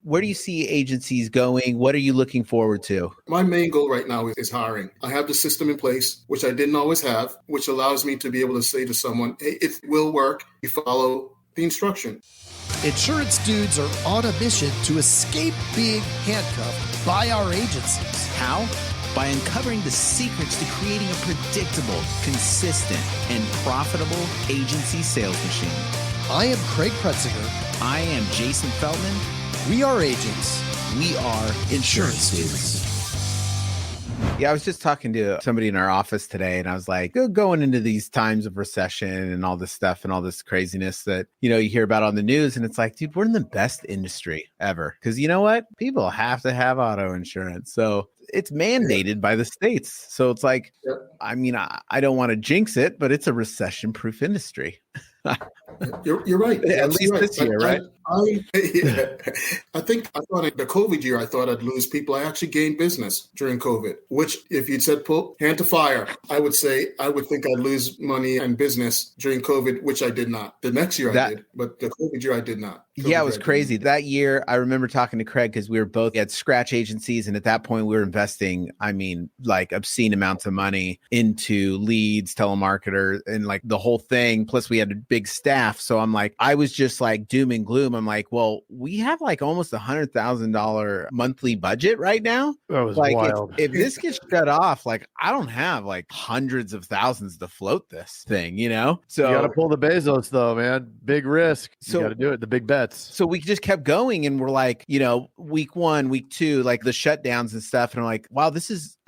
Where do you see agencies going? What are you looking forward to? My main goal right now is hiring. I have the system in place, which I didn't always have, which allows me to be able to say to someone, hey, it will work. You follow the instruction. Insurance dudes are on a mission to escape being handcuffed by our agencies. How? By uncovering the secrets to creating a predictable, consistent, and profitable agency sales machine. I am Craig Pretzinger. I am Jason Feldman. We are agents. We are insurance dudes. Yeah, I was just talking to somebody in our office today, and I was like, going into these times of recession and all this stuff and all this craziness that, you hear about on the news. And it's like, dude, we're in the best industry ever. Because you know what? People have to have auto insurance. So it's mandated by the states. So it's like, I mean, I don't want to jinx it, but it's a recession-proof industry. You're right. At least this year, right? I think I thought in the COVID year, I thought I'd lose people. I actually gained business during COVID, which if you'd said, pull hand to fire, I would think I'd lose money and business during COVID, which I did not. The next year I did, but the COVID year I did not. Yeah, it was crazy. That year, I remember talking to Craig because we were both at scratch agencies. And at that point, we were investing, like obscene amounts of money into leads, telemarketers, and like the whole thing. Plus, we had a big staff. So I'm like, I was just like doom and gloom. I'm like, well, we have like almost $100,000 monthly budget right now. That was like wild. If this gets shut off, like I don't have like hundreds of thousands to float this thing, So you got to pull the Bezos though, man. Big risk. You got to do it. The big bets. So we just kept going and we're like, week 1, week 2, like the shutdowns and stuff. And I'm like, wow,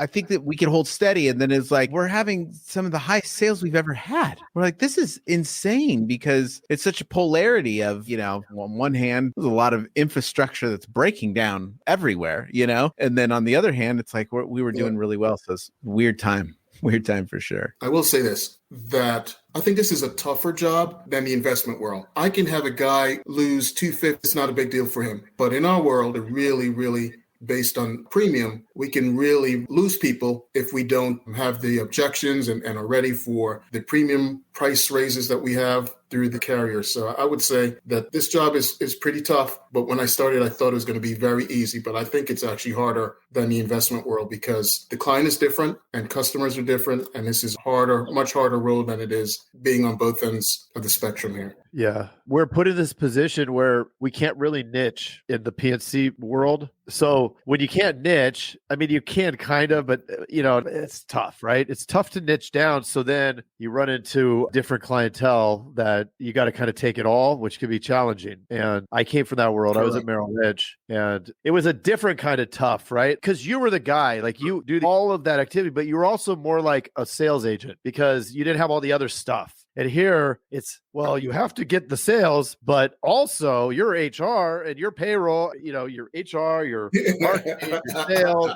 I think that we can hold steady. And then it's like, we're having some of the highest sales we've ever had. We're like, this is insane because it's such a polarity of, on one hand, there's a lot of infrastructure that's breaking down everywhere, and then on the other hand, it's like we were doing really well. So it's weird time for sure. I will say this, that I think this is a tougher job than the investment world. I can have a guy lose $250. It's not a big deal for him. But in our world, it really, really based on premium, we can really lose people if we don't have the objections and are ready for the premium price raises that we have through the carrier. So I would say that this job is pretty tough. But when I started, I thought it was going to be very easy. But I think it's actually harder than the investment world because the client is different and customers are different. And this is much harder road than it is being on both ends of the spectrum here. Yeah. We're put in this position where we can't really niche in the P&C world. So when you can't niche, you can kind of, but it's tough, right? It's tough to niche down. So then you run into different clientele that you got to kind of take it all, which can be challenging. And I came from that world. Correct. I was at Merrill Lynch and it was a different kind of tough, right? Because you were the guy, like you do all of that activity, but you were also more like a sales agent because you didn't have all the other stuff. And here it's, well, you have to get the sales, but also your HR and your payroll, your HR, your marketing, your sales,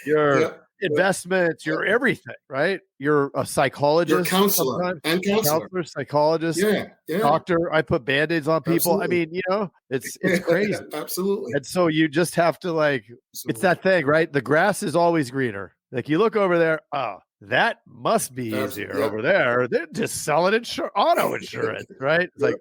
your investments, your everything, right? You're a psychologist. You're a counselor and counselor, psychologist, doctor. I put Band-Aids on people. Absolutely. It's crazy. Absolutely. And so you just have to it's that thing, right? The grass is always greener. Like you look over there, that must be easier over there. They're just selling auto insurance, right? It's like,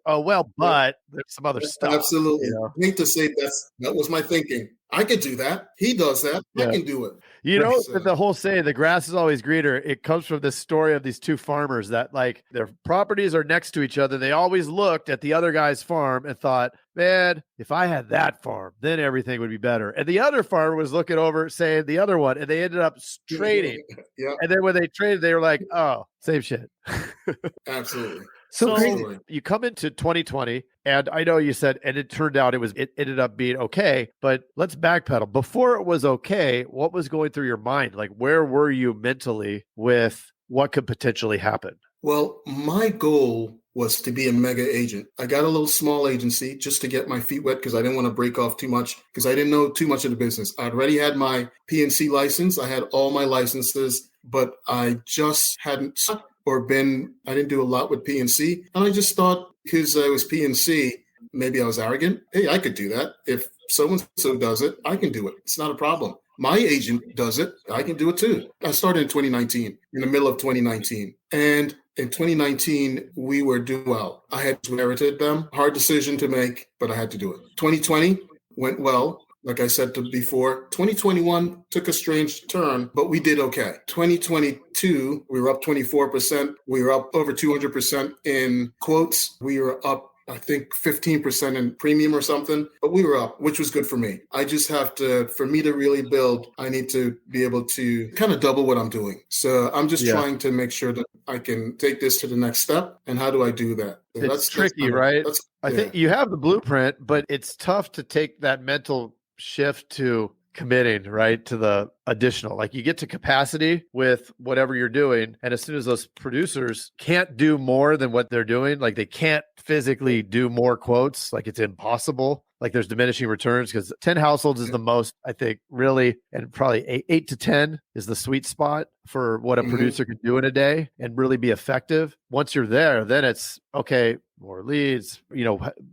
but there's some other stuff. Absolutely. I hate to say that was my thinking. I could do that. He does that. I can do it. The whole saying, the grass is always greener, it comes from this story of these two farmers that their properties are next to each other. They always looked at the other guy's farm and thought, man, if I had that farm, then everything would be better. And the other farmer was looking over saying the other one, and they ended up trading. And then when they traded, they were like, oh, same shit. Absolutely. So you come into 2020, and I know you said, and it turned out it ended up being okay, but let's backpedal. Before it was okay, what was going through your mind? Like, where were you mentally with what could potentially happen? Well, my goal was to be a mega agent. I got a little small agency just to get my feet wet because I didn't want to break off too much because I didn't know too much of the business. I already had my P&C license. I had all my licenses, but I just hadn't I didn't do a lot with P&C. And I just thought because I was P&C, maybe I was arrogant. Hey, I could do that. If so-and-so does it, I can do it. It's not a problem. My agent does it. I can do it too. I started in 2019, in the middle of 2019. And in 2019, we were doing well. I had inherited them. Hard decision to make, but I had to do it. 2020 went well. Like I said before, 2021 took a strange turn, but we did okay. 2022, we were up 24%. We were up over 200% in quotes. We were up, I think, 15% in premium or something, but we were up, which was good for me. I just have to, for me to really build, I need to be able to kind of double what I'm doing. So I'm just trying to make sure that I can take this to the next step. And how do I do that? So it's tricky, right? I think you have the blueprint, but it's tough to take that mental shift to committing, right, to the additional. Like you get to capacity with whatever you're doing, and as soon as those producers can't do more than what they're doing, like they can't physically do more quotes, like it's impossible. Like there's diminishing returns because 10 households is the most, I think, really, and probably eight to 10 is the sweet spot for what a producer can do in a day and really be effective. Once you're there, then it's okay, more leads,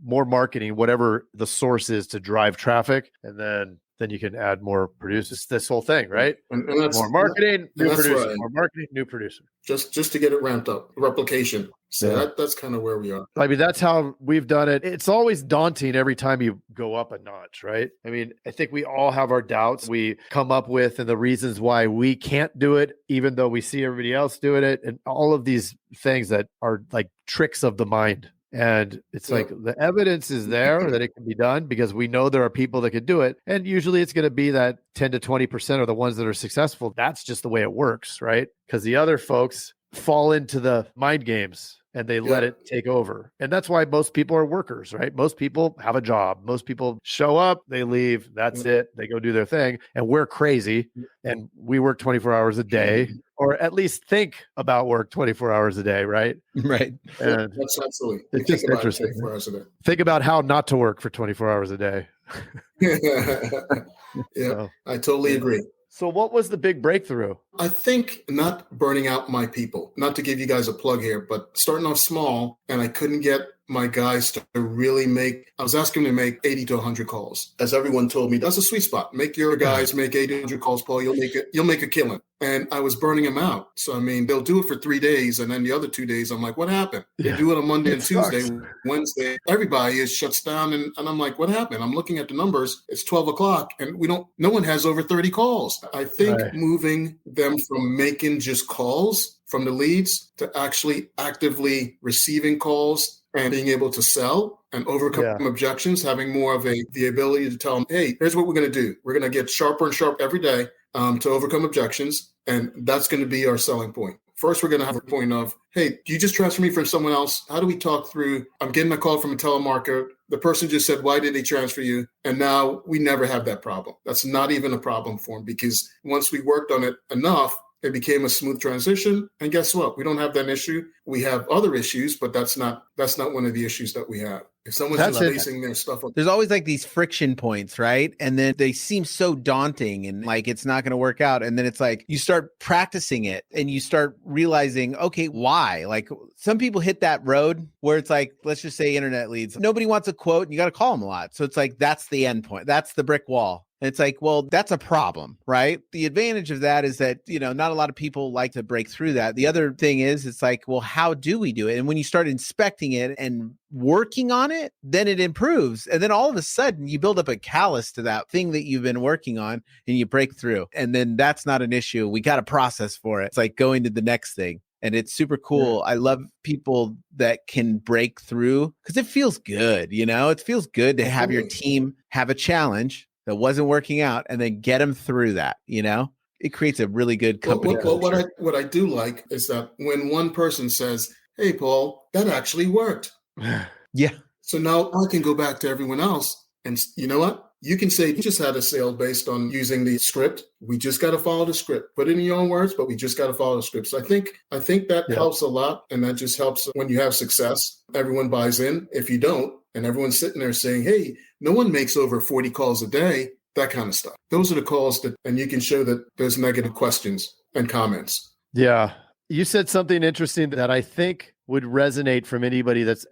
more marketing, whatever the source is to drive traffic. And then you can add more producers. This whole thing, right? And more marketing, new producer. Right. More marketing, new producer. Just to get it ramped up, replication. So that's kind of where we are. I mean, that's how we've done it. It's always daunting every time you go up a notch, right? I mean, I think we all have our doubts we come up with and the reasons why we can't do it, even though we see everybody else doing it, and all of these things that are like tricks of the mind. And it's like the evidence is there that it can be done because we know there are people that could do it. And usually it's going to be that 10 to 20% are the ones that are successful. That's just the way it works, right? Because the other folks fall into the mind games and they let it take over. And that's why most people are workers, right? Most people have a job. Most people show up, they leave, that's it. They go do their thing. And we're crazy and we work 24 hours a day, or at least think about work 24 hours a day, right? Right. And that's absolutely. It's just interesting. Think about how not to work for 24 hours a day. I totally agree. So what was the big breakthrough? I think not burning out my people, not to give you guys a plug here, but starting off small, and I couldn't get my guys to really I was asking them to make 80 to 100 calls. As everyone told me, that's a sweet spot. Make your guys make 80 to 100 calls, Paul. You'll make a killing. And I was burning them out. So, I mean, they'll do it for 3 days. And then the other 2 days, I'm like, what happened? They do it on Monday and Tuesday, Wednesday. Everybody shuts down. And I'm like, what happened? I'm looking at the numbers. It's 12 o'clock and no one has over 30 calls. I think moving them from making just calls from the leads to actually actively receiving calls and being able to sell and overcome objections, having more of the ability to tell them, hey, here's what we're going to do. We're going to get sharper and sharper every day to overcome objections. And that's going to be our selling point. First, we're going to have a point of, hey, do you just transfer me from someone else? How do we talk through? I'm getting a call from a telemarketer. The person just said, why did they transfer you? And now we never have that problem. That's not even a problem for them because once we worked on it enough, it became a smooth transition. And guess what? We don't have that issue. We have other issues, but that's not one of the issues that we have. If someone's just basing their stuff on, there's always like these friction points, right? And then they seem so daunting and like it's not going to work out. And then it's like you start practicing it and you start realizing, okay, why? Like some people hit that road where it's like, let's just say internet leads. Nobody wants a quote and you got to call them a lot. So it's like, that's the end point. That's the brick wall. And it's like, well, that's a problem, right? The advantage of that is that, not a lot of people like to break through that. The other thing is, it's like, well, how do we do it? And when you start inspecting it and working on it, then it improves. And then all of a sudden you build up a callus to that thing that you've been working on and you break through. And then that's not an issue. We got a process for it. It's like going to the next thing. And it's super cool. I love people that can break through because it feels good. It feels good to have your team have a challenge that wasn't working out and then get them through that, it creates a really good company. Well, what I do like is that when one person says, hey, Paul, that actually worked. Yeah. So now I can go back to everyone else and you know what? You can say you just had a sale based on using the script. We just got to follow the script. Put it in your own words, but we just got to follow the script. So I think that helps a lot. And that just helps when you have success. Everyone buys in. If you don't, and everyone's sitting there saying, hey, no one makes over 40 calls a day, that kind of stuff. Those are the calls and you can show that there's negative questions and comments. Yeah. You said something interesting that I think would resonate from anybody that's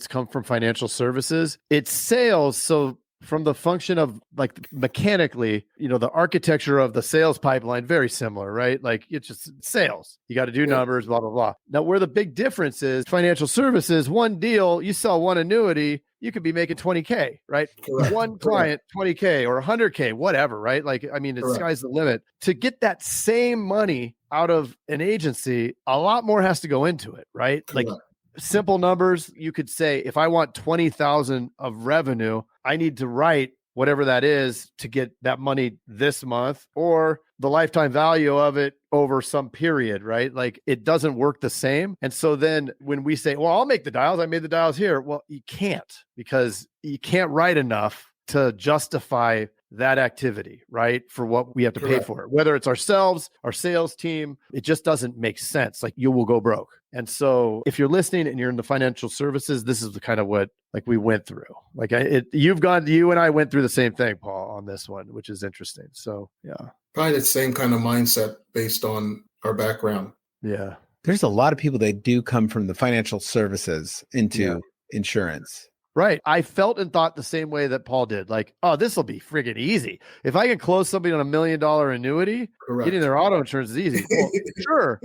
come from financial services. It's sales. So from the function of like mechanically, the architecture of the sales pipeline, very similar, right? Like it's just sales. You got to do numbers, blah, blah, blah. Now, where the big difference is financial services, one deal, you sell one annuity, you could be making 20K, right? Correct. One client, 20K or 100K, whatever, right? Like, I mean, the sky's the limit. To get that same money out of an agency, a lot more has to go into it, right? Correct. Like simple numbers, you could say, if I want 20,000 of revenue, I need to write whatever that is to get that money this month, or the lifetime value of it over some period, right? Like it doesn't work the same. And so then when we say, well, I'll make the dials, I made the dials here. Well, you can't, because you can't write enough to justify that activity, right? For what we have to pay for it, whether it's ourselves, our sales team, it just doesn't make sense. Like you will go broke. And so if you're listening and you're in the financial services, this is the kind of what like we went through. Like you and I went through the same thing, Paul, on this one, which is interesting. So yeah. Probably the same kind of mindset based on our background. Yeah. There's a lot of people that do come from the financial services into insurance. Right. I felt and thought the same way that Paul did. Like, oh, this will be friggin' easy. If I can close somebody on $1 million annuity, getting their auto insurance is easy. Well, sure.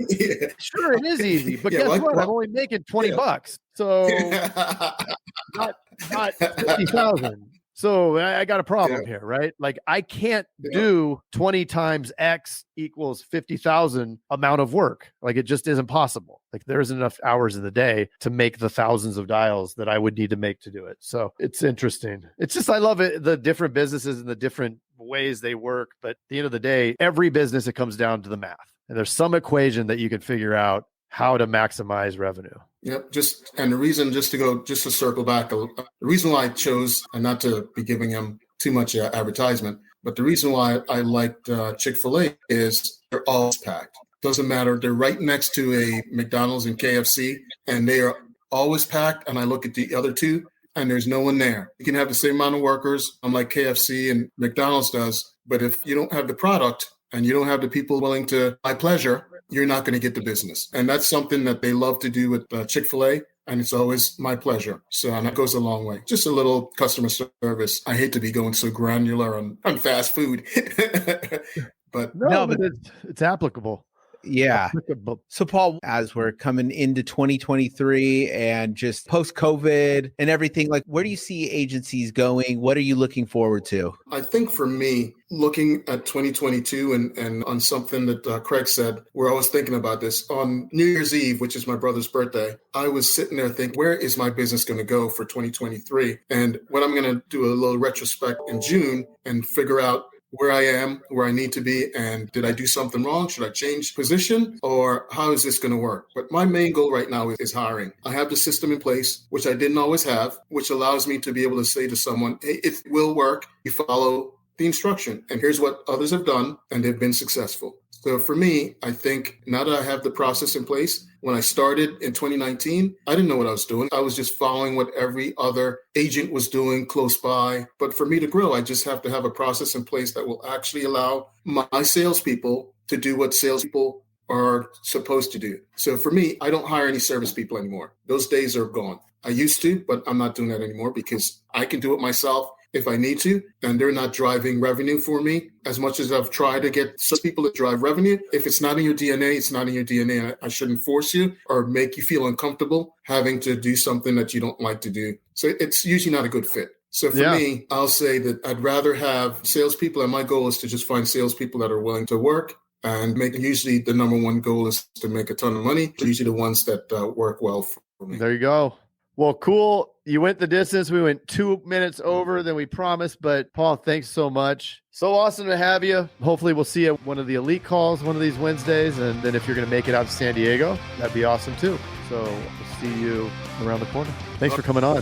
Sure, it is easy. But guess what? I'm only making $20. So not 50,000. So I got a problem here, right? Like I can't do 20 times X equals 50,000 amount of work. Like it just isn't possible. Like there isn't enough hours in the day to make the thousands of dials that I would need to make to do it. So it's interesting. It's just, I love it. The different businesses and the different ways they work. But at the end of the day, every business, it comes down to the math. And there's some equation that you can figure out how to maximize revenue. Yep. And the reason, just to circle back, the reason why I chose, and not to be giving him too much advertisement, but the reason why I liked Chick-fil-A is they're always packed. Doesn't matter. They're right next to a McDonald's and KFC, and they are always packed. And I look at the other two, and there's no one there. You can have the same amount of workers, unlike KFC and McDonald's does. But if you don't have the product and you don't have the people willing to buy pleasure, you're not going to get the business. And that's something that they love to do with Chick-fil-A. And it's always my pleasure. So and that goes a long way. Just a little customer service. I hate to be going so granular on fast food. But it's applicable. Yeah. So Paul, as we're coming into 2023 and just post-COVID and everything, like where do you see agencies going? What are you looking forward to? I think for me, looking at 2022 and on something that Craig said, we're always thinking about this. On New Year's Eve, which is my brother's birthday, I was sitting there thinking, where is my business going to go for 2023? And what I'm going to do a little retrospect in June and figure out where I am, where I need to be, and did I do something wrong? Should I change position, or how is this going to work? But my main goal right now is hiring. I have the system in place, which I didn't always have, which allows me to be able to say to someone, hey, it will work. You follow the instruction, and here's what others have done, and they've been successful. So for me, I think now that I have the process in place, when I started in 2019, I didn't know what I was doing. I was just following what every other agent was doing close by. But for me to grow, I just have to have a process in place that will actually allow my salespeople to do what salespeople are supposed to do. So for me, I don't hire any service people anymore. Those days are gone. I used to, but I'm not doing that anymore because I can do it myself if I need to, and they're not driving revenue for me. As much as I've tried to get some people to drive revenue, if it's not in your DNA, it's not in your DNA. I shouldn't force you or make you feel uncomfortable having to do something that you don't like to do. So it's usually not a good fit. So for me, I'll say that I'd rather have salespeople, and my goal is to just find salespeople that are willing to work and make. Usually the number one goal is to make a ton of money. Usually the ones that work well for me. There you go. Well, cool. You went the distance. We went 2 minutes over than we promised, but Paul, thanks so much. So awesome to have you. Hopefully we'll see you at one of the elite calls one of these Wednesdays. And then if you're going to make it out to San Diego, that'd be awesome too. So we'll see you around the corner. Thanks for coming on.